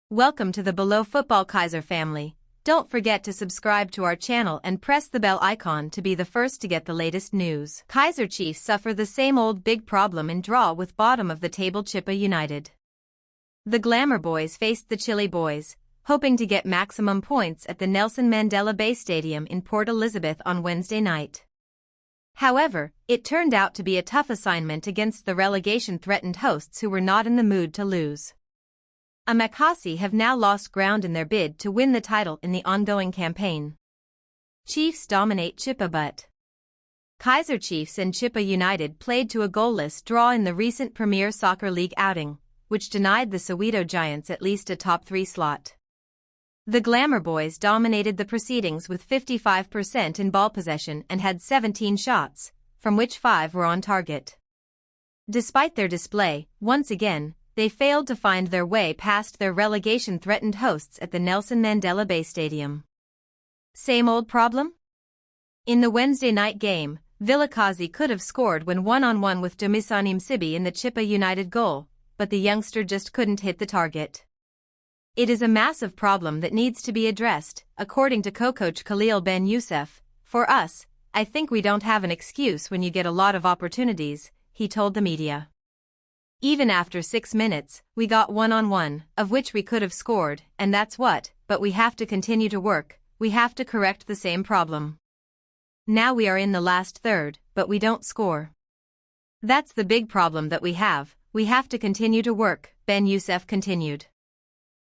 Welcome to the Below Football Kaizer family. Don't forget to subscribe to our channel and press the bell icon to be the first to get the latest news. Kaizer Chiefs suffer the same old big problem in draw with bottom-of-the-table Chippa United. The Glamour Boys faced the Chile Boys, hoping to get maximum points at the Nelson Mandela Bay Stadium in Port Elizabeth on Wednesday night. However, it turned out to be a tough assignment against the relegation-threatened hosts who were not in the mood to lose. Amakasi have now lost ground in their bid to win the title in the ongoing campaign. Chiefs dominate Chippa but Kaizer Chiefs and Chippa United played to a goalless draw in the recent Premier Soccer League outing, which denied the Soweto Giants at least a top 3 slot. The Glamour Boys dominated the proceedings with 55% in ball possession and had 17 shots, from which 5 were on target. Despite their display, once again, they failed to find their way past their relegation-threatened hosts at the Nelson Mandela Bay Stadium. Same old problem? In the Wednesday night game, Vilakazi could have scored when one-on-one with Dumisani Msibi in the Chippa United goal, but the youngster just couldn't hit the target. It is a massive problem that needs to be addressed, according to co-coach Khalil Ben Youssef. For us, I think we don't have an excuse when you get a lot of opportunities, he told the media. Even after 6 minutes, we got one-on-one, of which we could have scored, and that's what, but we have to continue to work, we have to correct the same problem. Now we are in the last third, but we don't score. That's the big problem that we have to continue to work, Ben Youssef continued.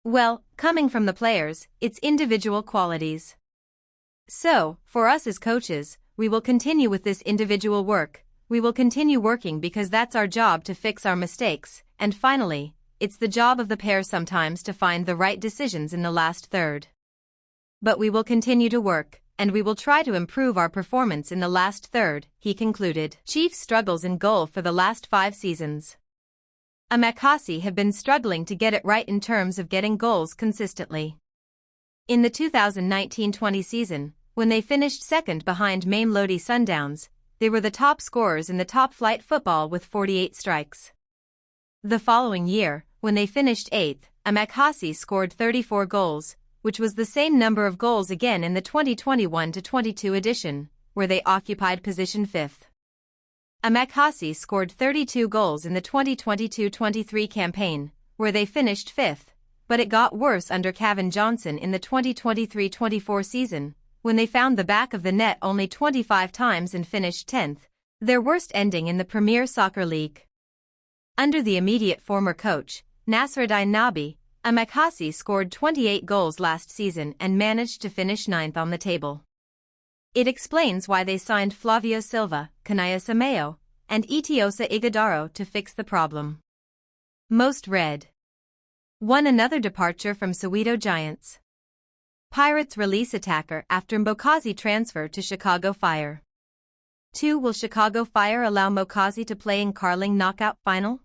Well, coming from the players, it's individual qualities. So, for us as coaches, we will continue with this individual work. We will continue working because that's our job to fix our mistakes, and finally, it's the job of the pair sometimes to find the right decisions in the last third. But we will continue to work, and we will try to improve our performance in the last third, he concluded. Chiefs struggles in goal for the last 5 seasons. Amakasi have been struggling to get it right in terms of getting goals consistently. In the 2019-20 season, when they finished second behind mamelodi Sundowns, they were the top scorers in the top-flight football with 48 strikes. The following year, when they finished 8th, Amakasi scored 34 goals, which was the same number of goals again in the 2021-22 edition, where they occupied position 5th. Amakasi scored 32 goals in the 2022-23 campaign, where they finished 5th, but it got worse under Kevin Johnson in the 2023-24 season, when they found the back of the net only 25 times and finished 10th, their worst ending in the Premier Soccer League. Under the immediate former coach, Nasruddin Nabi, Amakasi scored 28 goals last season and managed to finish 9th on the table. It explains why they signed Flavio Silva, Kanaya Sameo, and Itiosa Ighodaro to fix the problem. Most read. 1. Another departure from Soweto Giants. Pirates release attacker after Mokazi transfer to Chicago Fire. 2. Will Chicago Fire allow Mokazi to play in Carling knockout final?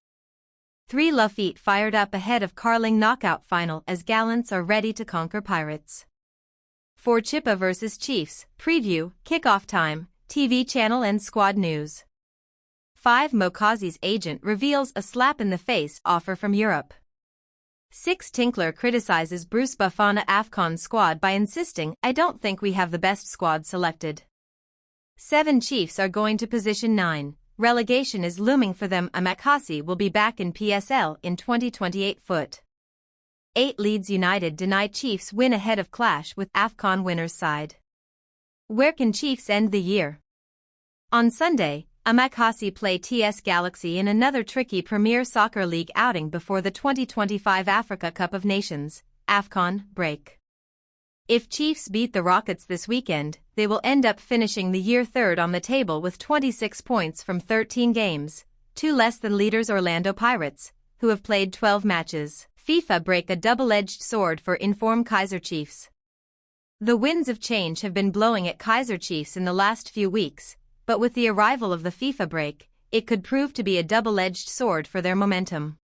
3. Lafitte fired up ahead of Carling knockout final as Gallants are ready to conquer Pirates. 4. Chippa vs Chiefs, preview, kickoff time, TV channel and squad news. 5. Mokazi's agent reveals a slap-in-the-face offer from Europe. 6. Tinkler criticizes Bruce Bafana AFCON squad by insisting, "I don't think we have the best squad selected." 7. Chiefs are going to position 9. Relegation is looming for them. Amakasi will be back in PSL in 2028. 8. Leeds United deny Chiefs win ahead of clash with AFCON winners side. Where can Chiefs end the year? On Sunday, Amakasi play TS Galaxy in another tricky Premier Soccer League outing before the 2025 Africa Cup of Nations, AFCON, break. If Chiefs beat the Rockets this weekend, they will end up finishing the year 3rd on the table with 26 points from 13 games, 2 less than leaders Orlando Pirates, who have played 12 matches. FIFA break a double-edged sword for informed Kaizer Chiefs. The winds of change have been blowing at Kaizer Chiefs in the last few weeks, but with the arrival of the FIFA break, it could prove to be a double-edged sword for their momentum.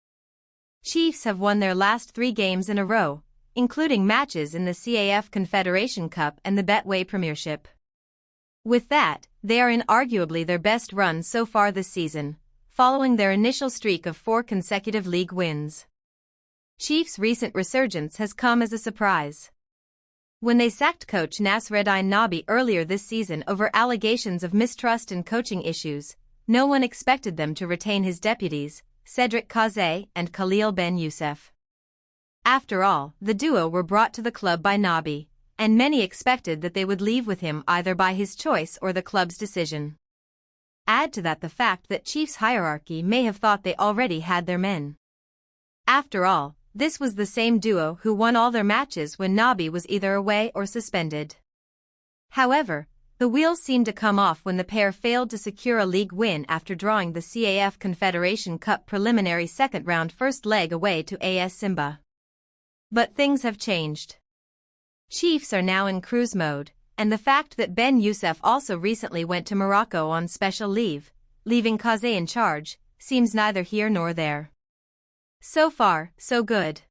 Chiefs have won their last 3 games in a row, including matches in the CAF Confederation Cup and the Betway Premiership. With that, they are in arguably their best run so far this season, following their initial streak of 4 consecutive league wins. Chiefs' recent resurgence has come as a surprise. When they sacked coach Nasreddine Nabi earlier this season over allegations of mistrust and coaching issues, no one expected them to retain his deputies, Cedric Kaizer and Khalil Ben Youssef. After all, the duo were brought to the club by Nabi, and many expected that they would leave with him either by his choice or the club's decision. Add to that the fact that Chiefs hierarchy may have thought they already had their men. After all, this was the same duo who won all their matches when Nabi was either away or suspended. However, the wheels seemed to come off when the pair failed to secure a league win after drawing the CAF Confederation Cup preliminary second-round first leg away to AS Simba. But things have changed. Chiefs are now in cruise mode, and the fact that Ben Youssef also recently went to Morocco on special leave, leaving Kaizer in charge, seems neither here nor there. So far, so good.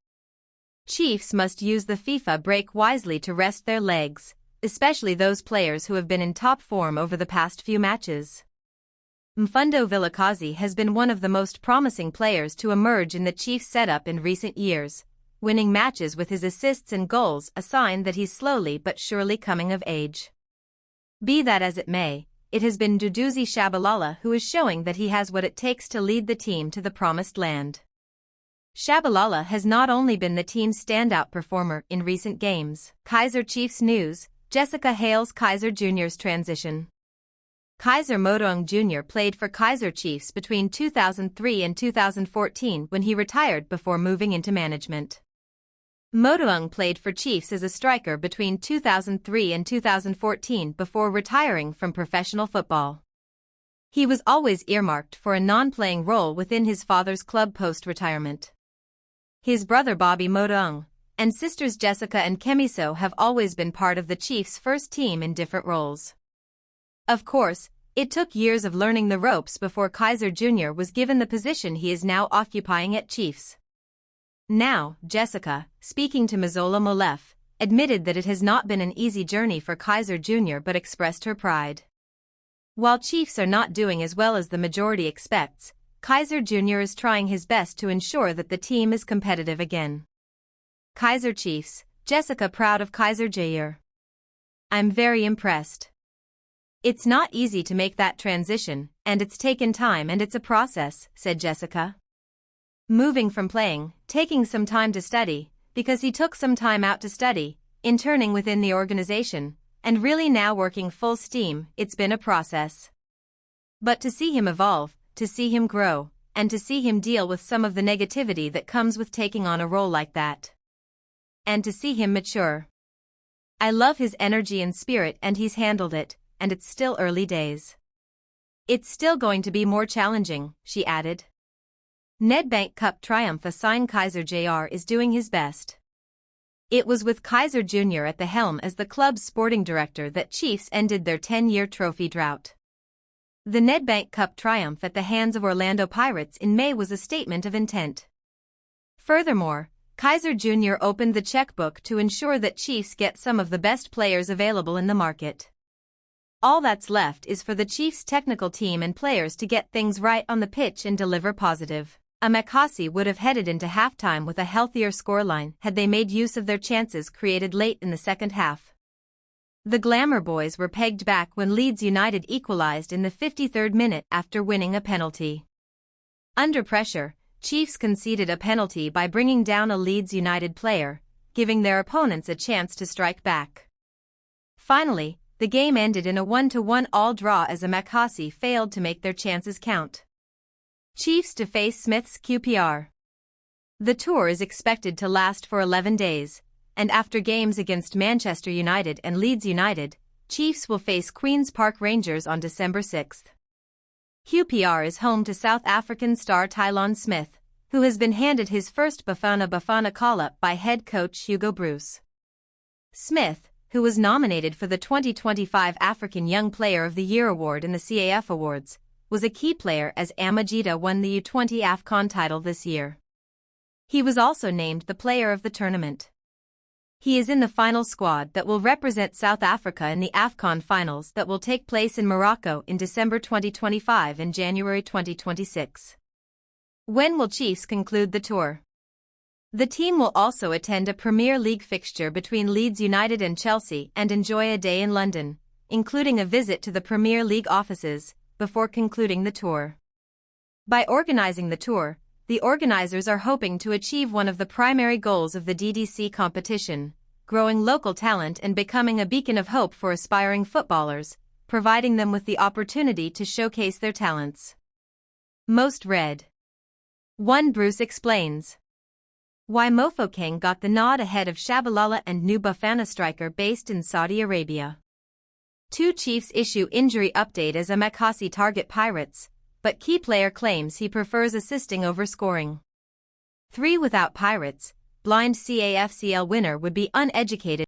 Chiefs must use the FIFA break wisely to rest their legs, especially those players who have been in top form over the past few matches. Mfundo Vilakazi has been one of the most promising players to emerge in the Chiefs setup in recent years, winning matches with his assists and goals, a sign that he's slowly but surely coming of age. Be that as it may, it has been Duduzi Shabalala who is showing that he has what it takes to lead the team to the promised land. Shabalala has not only been the team's standout performer in recent games. Kaizer Chiefs news: Jessica hails Kaizer Jr.'s transition. Kaizer Modoung Jr. played for Kaizer Chiefs between 2003 and 2014 when he retired before moving into management. Modoung played for Chiefs as a striker between 2003 and 2014 before retiring from professional football. He was always earmarked for a non-playing role within his father's club post-retirement. His brother Bobby Modoung and sisters Jessica and Kemiso have always been part of the Chiefs' first team in different roles. Of course, it took years of learning the ropes before Kaizer Jr. was given the position he is now occupying at Chiefs. Now, Jessica, speaking to Mazola Molef, admitted that it has not been an easy journey for Kaizer Jr. but expressed her pride. While Chiefs are not doing as well as the majority expects, Kaizer Jr. is trying his best to ensure that the team is competitive again. Kaizer Chiefs, Jessica proud of Kaizer Jr. I'm very impressed. It's not easy to make that transition, and it's taken time and it's a process, said Jessica. Moving from playing, taking some time to study, because he took some time out to study, interning within the organization, and really now working full steam, it's been a process. But to see him evolve, to see him grow, and to see him deal with some of the negativity that comes with taking on a role like that. And to see him mature. I love his energy and spirit, and he's handled it, and it's still early days. It's still going to be more challenging, she added. Nedbank Cup triumph aside, Kaizer Jr. is doing his best. It was with Kaizer Jr. at the helm as the club's sporting director that Chiefs ended their 10-year trophy drought. The Nedbank Cup triumph at the hands of Orlando Pirates in May was a statement of intent. Furthermore, Kaizer Jr. opened the checkbook to ensure that Chiefs get some of the best players available in the market. All that's left is for the Chiefs' technical team and players to get things right on the pitch and deliver positive. Amakasi would have headed into halftime with a healthier scoreline had they made use of their chances created late in the second half. The Glamour Boys were pegged back when Leeds United equalised in the 53rd minute after winning a penalty. Under pressure, Chiefs conceded a penalty by bringing down a Leeds United player, giving their opponents a chance to strike back. Finally, the game ended in a 1-1 all draw as Amakasi failed to make their chances count. Chiefs to face Smith's QPR. The tour is expected to last for 11 days, and after games against Manchester United and Leeds United, Chiefs will face Queen's Park Rangers on December 6. QPR is home to South African star Tylon Smith, who has been handed his first Bafana Bafana call-up by head coach Hugo Broos. Smith, who was nominated for the 2025 African Young Player of the Year award in the CAF Awards, was a key player as Amajita won the U20 AFCON title this year. He was also named the player of the tournament. He is in the final squad that will represent South Africa in the AFCON finals that will take place in Morocco in December 2025 and January 2026. When will Chiefs conclude the tour? The team will also attend a Premier League fixture between Leeds United and Chelsea and enjoy a day in London, including a visit to the Premier League offices, before concluding the tour. By organizing the tour, the organizers are hoping to achieve one of the primary goals of the DDC competition, growing local talent and becoming a beacon of hope for aspiring footballers, providing them with the opportunity to showcase their talents. Most read. 1. Bruce explains why Mofokeng got the nod ahead of Shabalala and New Bafana striker based in Saudi Arabia. 2. Chiefs issue injury update as Amakasi target Pirates, but key player claims he prefers assisting over scoring. 3. Without Pirates, blind CAFCL winner would be uneducated.